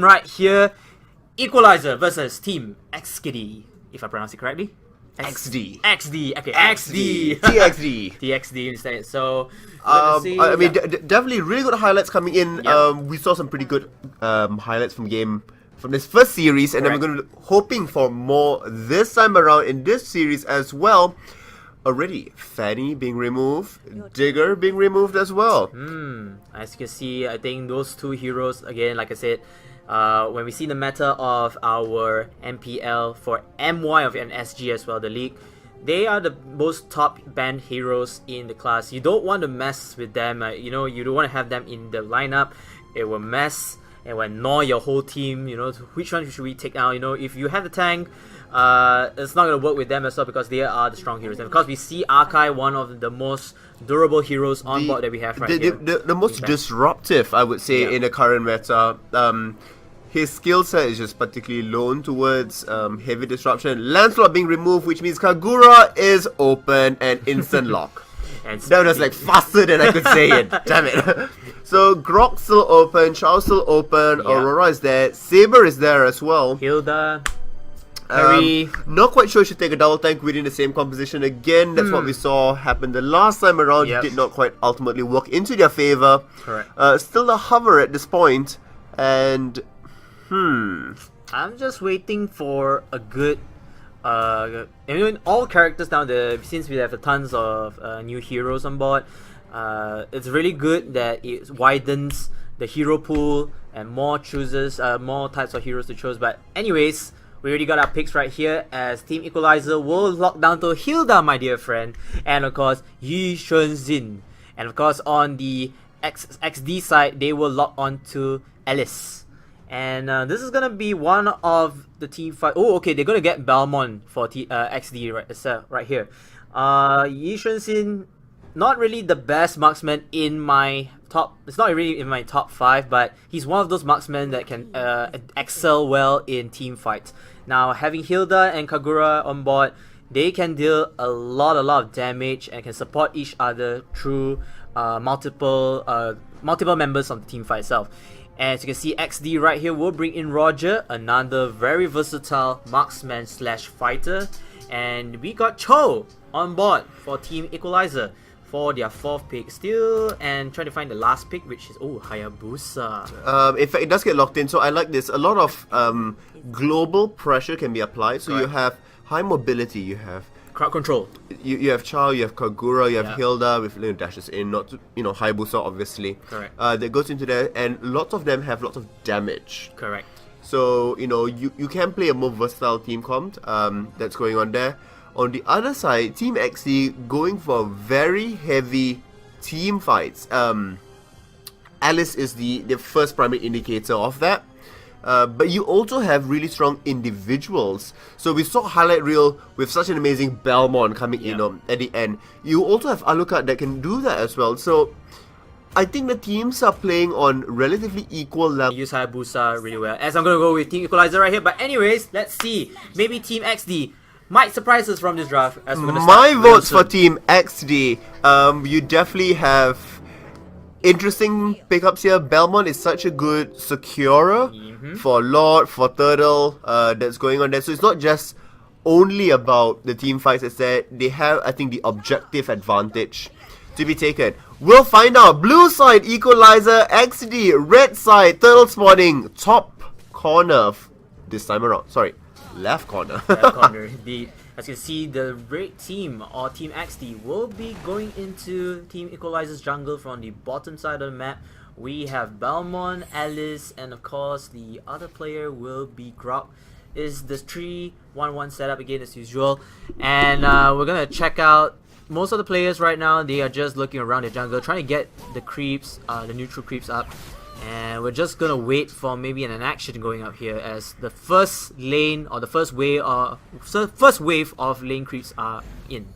right here. Equalizer versus Team Eksdi, if I pronounce it correctly. Eksdi. Eksdi. Okay, Eksdi. TXD. TXD instead. So, definitely really good highlights coming in. Yep. We saw some pretty good highlights from this first series, and then we're going to hoping for more this time around in this series as well. Already, Fanny being removed, Digger being removed as well. As you can see, I think those two heroes, again, like I said, when we see the meta of our MPL for MY of an SG as well, the league, they are the most top banned heroes in the class. You don't want to mess with them. You don't want to have them in the lineup. It will mess and will annoy your whole team. Which one should we take out? If you have the tank, it's not going to work with them as well because they are the strong heroes. And because we see Arkai, one of the most durable heroes on board that we have right here. The most disruptive, I would say, in the current meta. His skill set is just particularly loan towards heavy disruption. Lancelot being removed, which means Kagura is open and instant lock. And that was like faster than I could say it. Damn it. So Grok still open, Shao still open, Aurora is there, Saber is there as well. Hilda. Harry. Not quite sure should take a double tank within the same composition again. That's what we saw happen the last time around. Did not quite ultimately work into their favor. Correct. Still a hover at this point, and I'm just waiting for a good all characters down there, since we have tons of new heroes on board. It's really good that it widens the hero pool and more types of heroes to choose. But anyways, we already got our picks right here, as Team Equalizer will lock down to Hilda, my dear friend, and of course Yi Shenzhen. And of course on the XD side, they will lock on to Alice. And this is gonna be one of the team fight. Oh, okay, they're gonna get Belmont for XD right here. Yi Shenzhen, not really the best marksman in my top. It's not really in my top 5, but he's one of those marksmen that can excel well in team fights. Now, having Hilda and Kagura on board, they can deal a lot of damage and can support each other through multiple members of the team fight itself. As you can see, XD right here will bring in Roger, another very versatile marksman / fighter. And we got Cho on board for Team Equalizer for their 4th pick still, and trying to find the last pick, which is Hayabusa. In fact, it does get locked in, so I like this. A lot of global pressure can be applied, so you have high mobility, you have crowd control. You have Chao, you have Kagura, you have Hilda with little dashes in, not to, Hayabusa obviously. Correct. That goes into there, and lots of them have lots of damage. Correct. So you can play a more versatile team comp that's going on there. On the other side, Team XD going for very heavy team fights. Alice is the first primary indicator of that. But you also have really strong individuals. So we saw highlight reel with such an amazing Belmont coming in at the end. You also have Alucard that can do that as well. So I think the teams are playing on relatively equal level. Use Hayabusa really well, as I'm going to go with Team Equalizer right here. But anyways, let's see. Maybe Team XD might surprise us from this draft. As we're My votes for Team XD. You definitely have interesting pickups here. Belmont is such a good securer for Lord, for Turtle, that's going on there. So it's not just only about the team fights, it's that they have, I think, the objective advantage to be taken. We'll find out. Blue side, Equalizer, XD. Red side, Turtle spawning. Top corner this time around. Sorry, left corner. Left corner, indeed. As you can see, the red team or Team XD will be going into Team Equalizer's jungle from the bottom side of the map. We have Belmont, Alice, and of course the other player will be Grok. Is the 3-1-1 setup again as usual, and we're gonna check out most of the players right now. They are just looking around the jungle, trying to get the creeps, the neutral creeps up. And we're just gonna wait for maybe an action going up here, as the first lane or the first wave of lane creeps are in.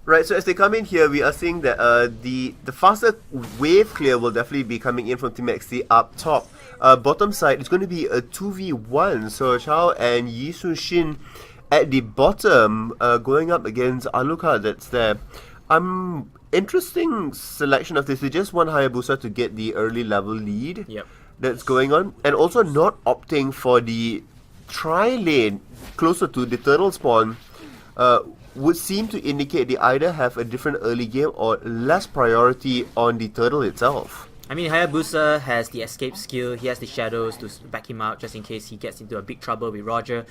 Right, so as they come in here, we are seeing that the faster wave clear will definitely be coming in from Team XD up top. Bottom side, it's going to be a 2v1. So Chao and Yi Sun-shin at the bottom, going up against Alucard that's there. Interesting selection of this. They just want Hayabusa to get the early level lead. Yep. that's going on, and also not opting for the tri-lane closer to the turtle spawn would seem to indicate they either have a different early game or less priority on the turtle itself. I mean, Hayabusa has the escape skill, he has the shadows to back him out just in case he gets into a big trouble with Roger.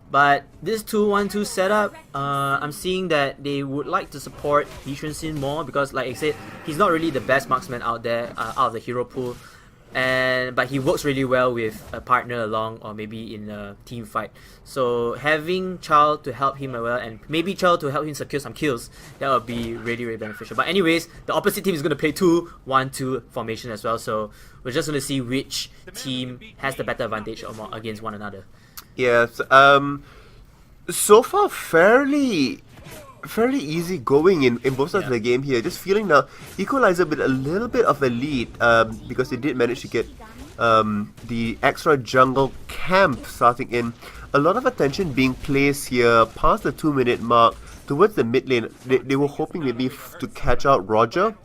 But this 2-1-2 setup, I'm seeing that they would like to support Lee Chun-Sin more because, like I said, he's not really the best marksman out there, out of the hero pool. But he works really well with a partner along or maybe in a team fight. So having Chal to help him as well and maybe Chal to help him secure some kills, that would be really, really beneficial. But anyways, the opposite team is going to play 2-1-2 formation as well. So we're just going to see which team has the better advantage against one another. Yes, so far fairly easy going in both sides of the game here. Just feeling now Equalizer with a little bit of a lead because they did manage to get the extra jungle camp starting in. A lot of attention being placed here past the 2-minute mark towards the mid lane. They were hoping maybe to catch out Roger.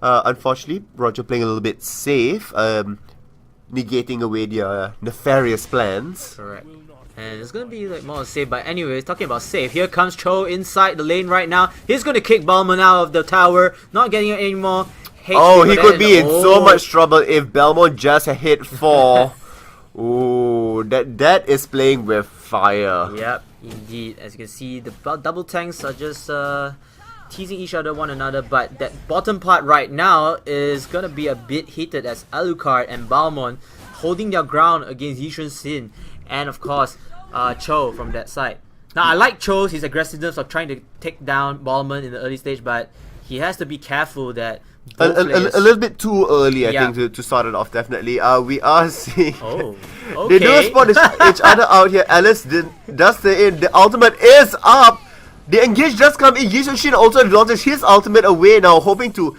Unfortunately, Roger playing a little bit safe, negating away their nefarious plans. Correct. And it's going to be like more safe. But anyways, talking about safe, here comes Cho inside the lane right now. He's going to kick Balmon out of the tower. Not getting it anymore. He could be in so much trouble if Balmon just hit 4. Ooh, that is playing with fire. Yep, indeed. As you can see, the double tanks are just teasing each other one another. But that bottom part right now is going to be a bit heated as Alucard and Balmon holding their ground against Yi Chun-Sin. And of course, Cho from that side. Now, I like Cho's his aggressiveness of trying to take down Balmon in the early stage, but he has to be careful that a little bit too early, I think, to start it off. Definitely, we are seeing they do spot each other out here. Alice does the ultimate is up. The engage does come in. Yi Chun-Sin also launches his ultimate away now, hoping to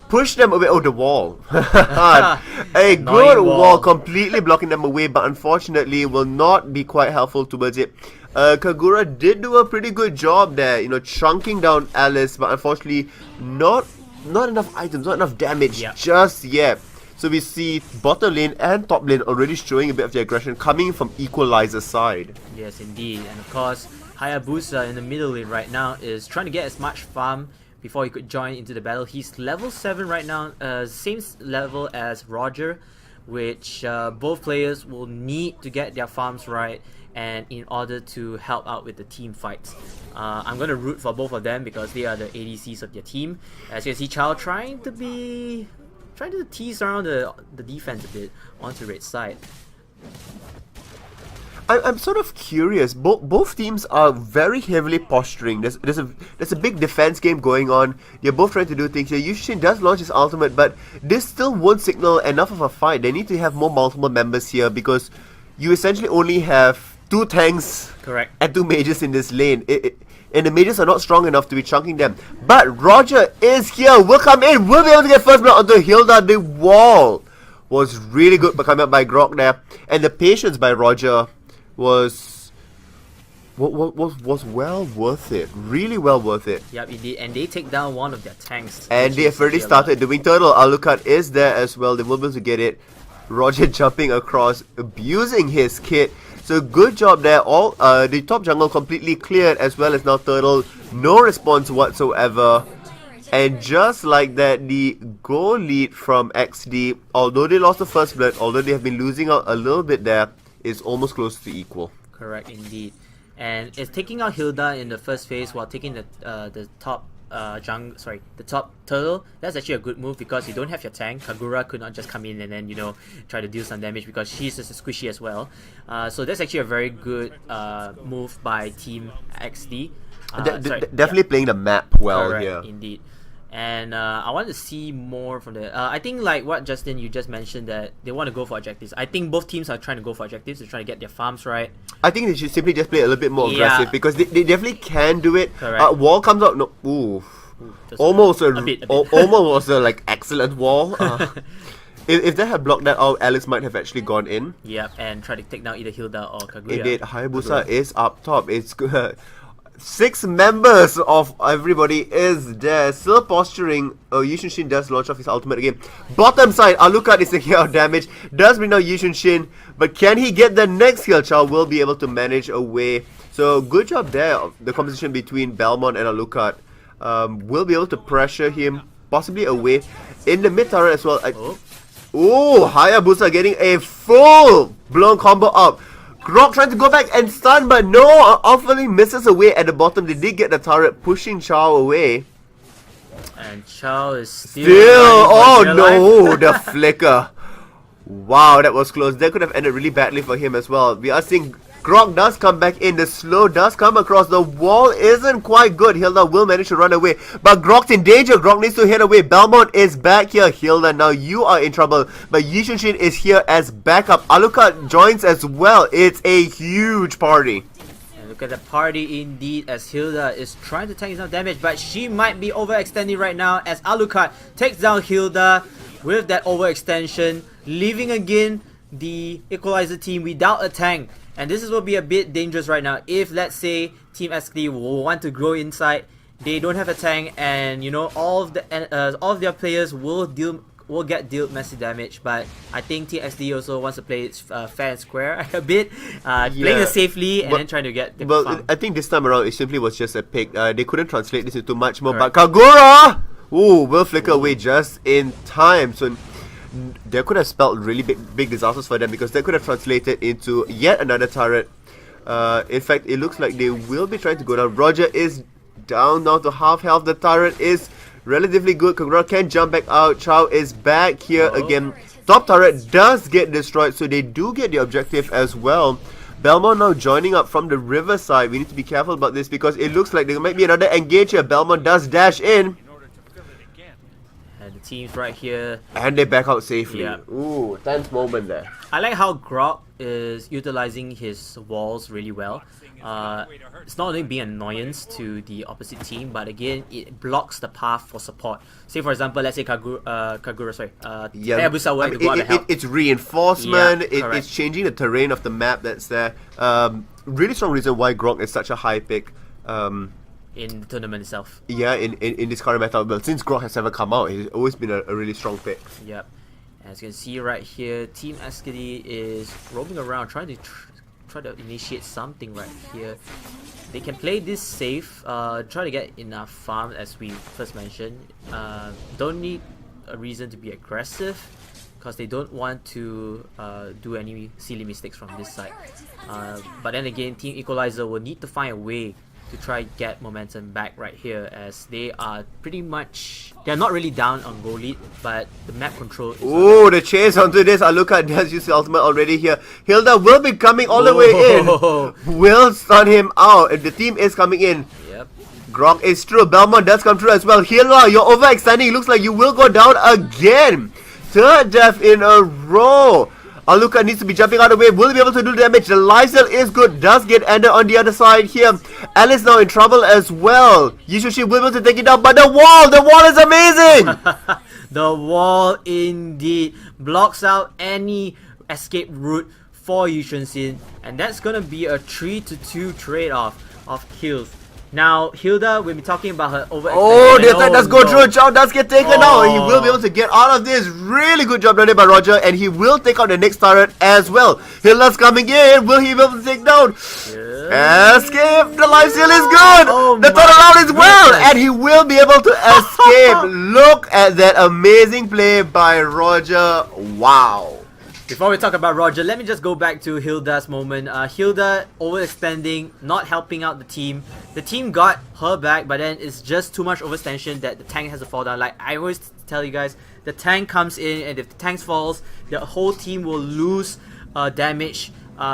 push them away. Oh, the wall. A good wall completely blocking them away, but unfortunately will not be quite helpful towards it. Kagura did do a pretty good job there, chunking down Alice, but unfortunately not enough items, not enough damage just yet. So we see bottom lane and top lane already showing a bit of the aggression coming from Equalizer's side. Yes, indeed. And of course, Hayabusa in the middle lane right now is trying to get as much farm before he could join into the battle. He's level 7 right now, same level as Roger, which both players will need to get their farms right and in order to help out with the team fights. I'm going to root for both of them because they are the ADCs of their team. As you can see, Chao trying to tease around the defense a bit onto red side. I'm sort of curious. Both teams are very heavily posturing. There's a big defense game going on. They're both trying to do things here. Yi Chun-Sin does launch his ultimate, but this still won't signal enough of a fight. They need to have more multiple members here because you essentially only have 2 tanks and 2 mages in this lane. And the mages are not strong enough to be chunking them. But Roger is here. Will come in. Will be able to get first blood onto Hilda. The wall was really good but coming up by Grok there. And the patience by Roger was well worth it. Really well worth it. Yep, indeed. And they take down one of their tanks. And they have already started. The Wing Turtle Alucard is there as well. They will be able to get it. Roger jumping across, abusing his kit. So good job there. All the top jungle completely cleared as well as now Turtle. No response whatsoever. And just like that, the goal lead from Eksdi, although they lost the first blood, although they have been losing out a little bit there, is almost close to equal. Correct, indeed. And it's taking out Hilda in the first phase while taking the top the top turtle. That's actually a good move because you don't have your tank. Kagura could not just come in and then try to deal some damage because she's just squishy as well. So that's actually a very good move by Team Eksdi. Definitely playing the map well. Correct, here. Indeed. And I want to see more from the... I think like what Justin, you just mentioned that they want to go for objectives. I think both teams are trying to go for objectives. They're trying to get their farms right. I think they should simply just play a little bit more aggressive because they definitely can do it. Correct. Wall comes out... No, almost a bit. Almost a like excellent wall. If they had blocked that out, Alice might have actually gone in. Yep, and try to take down either Hilda or Kaguya. Indeed, Hayabusa is up top. It's good. 6 members of everybody is there. Still posturing. Oh, Yushin Shin does launch off his ultimate again. Bottom side, Alucard is taking out damage. Does bring down Yushin Shin. But can he get the next kill? Chow will be able to manage away. So good job there. The composition between Belmont and Alucard. Will be able to pressure him possibly away. In the mid turret as well. Oh, Hayabusa getting a full blown combo up. Grok trying to go back and stun, but no, awfully misses away at the bottom. They did get the turret, pushing Chow away. And Chow is still oh no, the flicker. Wow, that was close. That could have ended really badly for him as well. We are seeing Grok does come back in. The slow does come across. The wall isn't quite good. Hilda will manage to run away. But Grok's in danger. Grok needs to head away. Belmont is back here. Hilda, now you are in trouble. But Yishun Shin is here as backup. Alucard joins as well. It's a huge party. And look at the party indeed, as Hilda is trying to tank some damage. But she might be overextending right now as Alucard takes down Hilda with that overextension, leaving again the Equalizer team without a tank. And this will be a bit dangerous right now. If, let's say, Team Eksdi will want to grow inside, they don't have a tank, and you know all of their players will get dealt massive damage. But I think Team Eksdi also wants to play it fair and square a bit, playing it safely and then trying to get the farm. I think this time around it simply was just a pick. They couldn't translate this into much more. Correct. But Kagura, will flicker away just in time. So that could have spelled really big disasters for them, because that could have translated into yet another turret. In fact, it looks like they will be trying to go down. Roger is down now to half health. The turret is relatively good. Kagura can jump back out. Chow is back here again. Top turret does get destroyed, so they do get the objective as well. Belmont now joining up from the river side. We need to be careful about this, because it looks like there might be another engage here. Belmont does dash in. And the team's right here. And they back out safely. Yeah. Ooh, tense moment there. I like how Grok is utilizing his walls really well. It's not only being an annoyance to the opposite team, but again, it blocks the path for support. Say for example, let's say Hayabusa wanted to go out and help. It's reinforcement, Yeah, it's changing the terrain of the map that's there. Really strong reason why Grok is such a high pick. In the tournament itself. Yeah, in this current meta, but since Grok has never come out, he's always been a really strong pick. Yep. As you can see right here, Team Eksdi is roaming around trying to initiate something right here. They can play this safe, try to get enough farm as we first mentioned. Don't need a reason to be aggressive, because they don't want to do any silly mistakes from this side. But then again, Team Equalizer will need to find a way to try get momentum back right here, as they are pretty much, they're not really down on goal lead, but the map control is the chase onto this. Alucard does use the ultimate already here. Hilda will be coming all the way in. Will stun him out. The team is coming in. Yep. Grok is true. Belmont does come through as well. Hilda, you're overextending. Looks like you will go down again. Third death in a row. Alucard needs to be jumping out of the way. Will be able to do damage. The lifesteal is good. Does get ended on the other side here. Alice now in trouble as well. Yishushi will be able to take it down. But the wall is amazing. The wall indeed blocks out any escape route for Yushin Sin. And that's going to be a 3-2 trade-off of kills. Now, Hilda, we'll be talking about her overextension. The attack does go through. Chow does get taken out. He will be able to get out of this. Really good job done there by Roger. And he will take out the next turret as well. Hilda's coming in. Will he be able to take down? Yeah. Escape. The lifesteal is good. The turnaround is well. And he will be able to escape. Look at that amazing play by Roger. Wow. Before we talk about Roger, let me just go back to Hilda's moment. Hilda overextending, not helping out the team. The team got her back, but then it's just too much overextension that the tank has to fall down. Like I always tell you guys, the tank comes in, and if the tank falls, the whole team will lose damage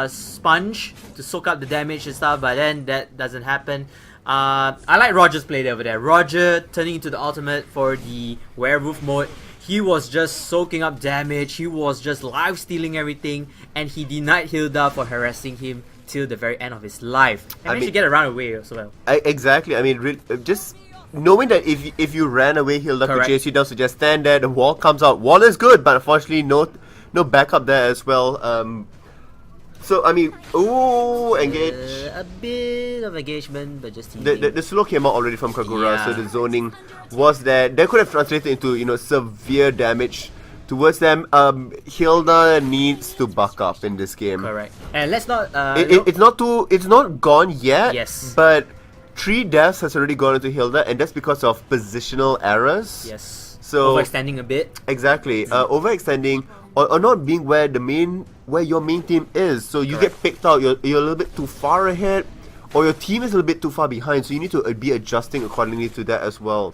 sponge to soak up the damage and stuff, but then that doesn't happen. I like Roger's play over there. Roger turning into the ultimate for the werewolf mode. He was just soaking up damage, he was just life stealing everything, and he denied Hilda for harassing him till the very end of his life. And managed to get around away as well. Exactly, I mean, just knowing that if you ran away, Hilda could chase you down, so just stand there, the wall comes out. Wall is good, but unfortunately no backup there as well. So I mean, ooh, engage. A bit of engagement, but just The slow came out already from Kagura, so Yeah. the zoning was there. That could have translated into, you know, severe damage towards them. Hilda needs to buck up in this game. correct. And let's not. It's not gone yet. Yes. But 3 deaths has already gone into Hilda, and that's because of positional errors. Yes. So Overextending a bit. exactly, overextending or not being where your main team is. So you Correct. get picked out. You're a little bit too far ahead, or your team is a little bit too far behind. So you need to be adjusting accordingly to that as well.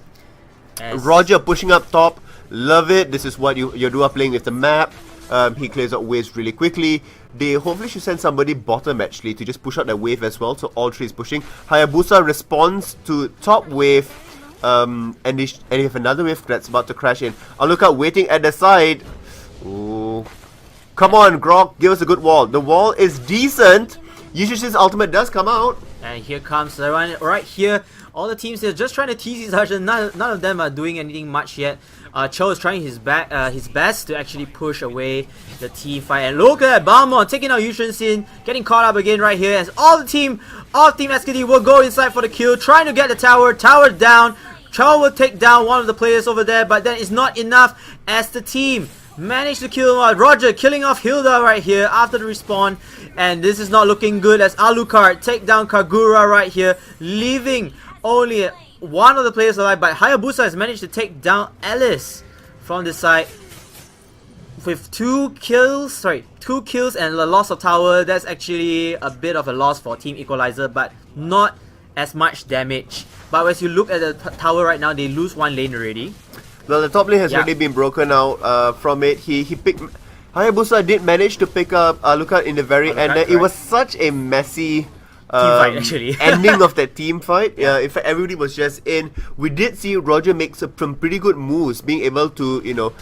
Roger pushing up top, love it. This is what your duo are playing with the map. He clears out waves really quickly. They hopefully should send somebody bottom actually to just push out that wave as well. So all 3 is pushing. Hayabusa responds to top wave, and they have another wave that's about to crash in. I'll look out waiting at the side. Ooh. Come on, Grok, give us a good wall. The wall is decent. Yushishi's ultimate does come out. And here comes the one right here. All the teams are just trying to tease each other. None of them are doing anything much yet. Cho is trying his best to actually push away the team fight. And look at Balmont taking out Yushin Sin, getting caught up again right here. As all team Eksdi will go inside for the kill, trying to get the tower. Tower down. Cho will take down one of the players over there, but that is not enough as the team managed to kill Roger, killing off Hilda right here after the respawn. And this is not looking good as Alucard take down Kagura right here, leaving only one of the players alive. But Hayabusa has managed to take down Alice from the side with 2 kills and the loss of tower. That's actually a bit of a loss for Team Equalizer, but not as much damage. But as you look at the tower right now, they lose 1 lane already. Well, the top lane has already been broken out from it. He picked... Hayabusa did manage to pick up Alucard in the very end. It was such a messy fight, actually. ending of that team fight. In fact, everybody was just in. We did see Roger make some pretty good moves, being able to, you know,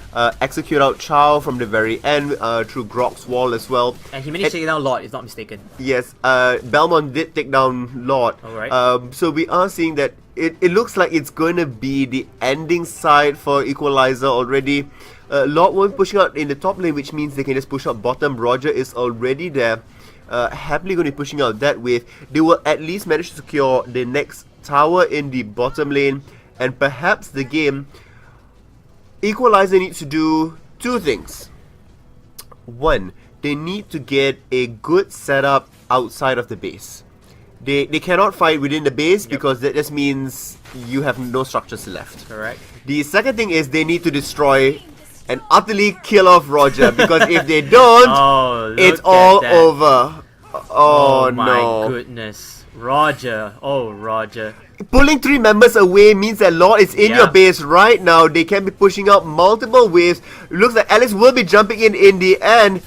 execute out Chow from the very end through Grok's wall as well. And he managed to take down Lord, if not mistaken. Yes, Belmont did take down Lord. Alright. So we are seeing that it looks like it's going to be the ending side for Equalizer already. Lord won't pushing out in the top lane, which means they can just push out bottom. Roger is already there. Happily going to be pushing out that wave. They will at least manage to secure the next tower in the bottom lane, and perhaps the game. Equalizer needs to do 2 things. 1, they need to get a good setup outside of the base. They cannot fight within the base because that just means you have no structures left. Correct. The second thing is they need to destroy and utterly kill off Roger, because if they don't, it's all over. Oh my no. goodness. Roger. Oh, Roger. Pulling 3 members away means that Lord is in your base right now. They can be pushing out multiple waves. It looks like Alice will be jumping in the end.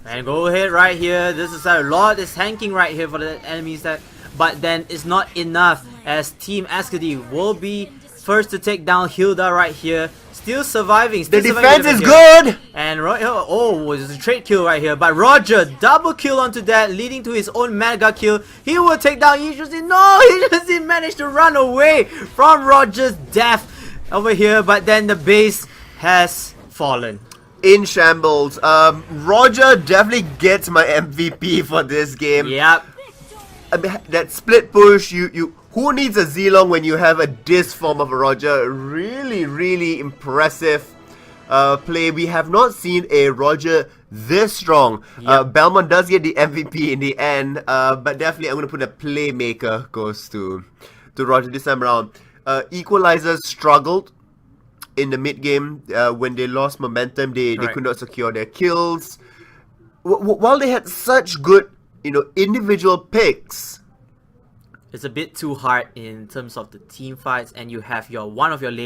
And go ahead right here. This is how Lord is tanking right here for the enemies that, but then it's not enough as Team Eksdi will be first to take down Hilda right here. Still surviving. The defense is good. And it's a trade kill right here. But Roger double kill onto that, leading to his own mega kill. He will take down Yushin. No, Yushin managed to run away from Roger's death over here. But then the base has fallen. In shambles. Roger definitely gets my MVP for this game. Yep. I mean, that split push, who needs a Zilong when you have this form of a Roger? Really, really impressive play. We have not seen a Roger this strong. Belmont does get the MVP in the end, but definitely I'm going to put a playmaker goes to Roger this time around. Equalizer struggled in the mid game when they lost momentum. They could not secure their kills. While they had such good, individual picks, it's a bit too hard in terms of the team fights, and you have one of your lane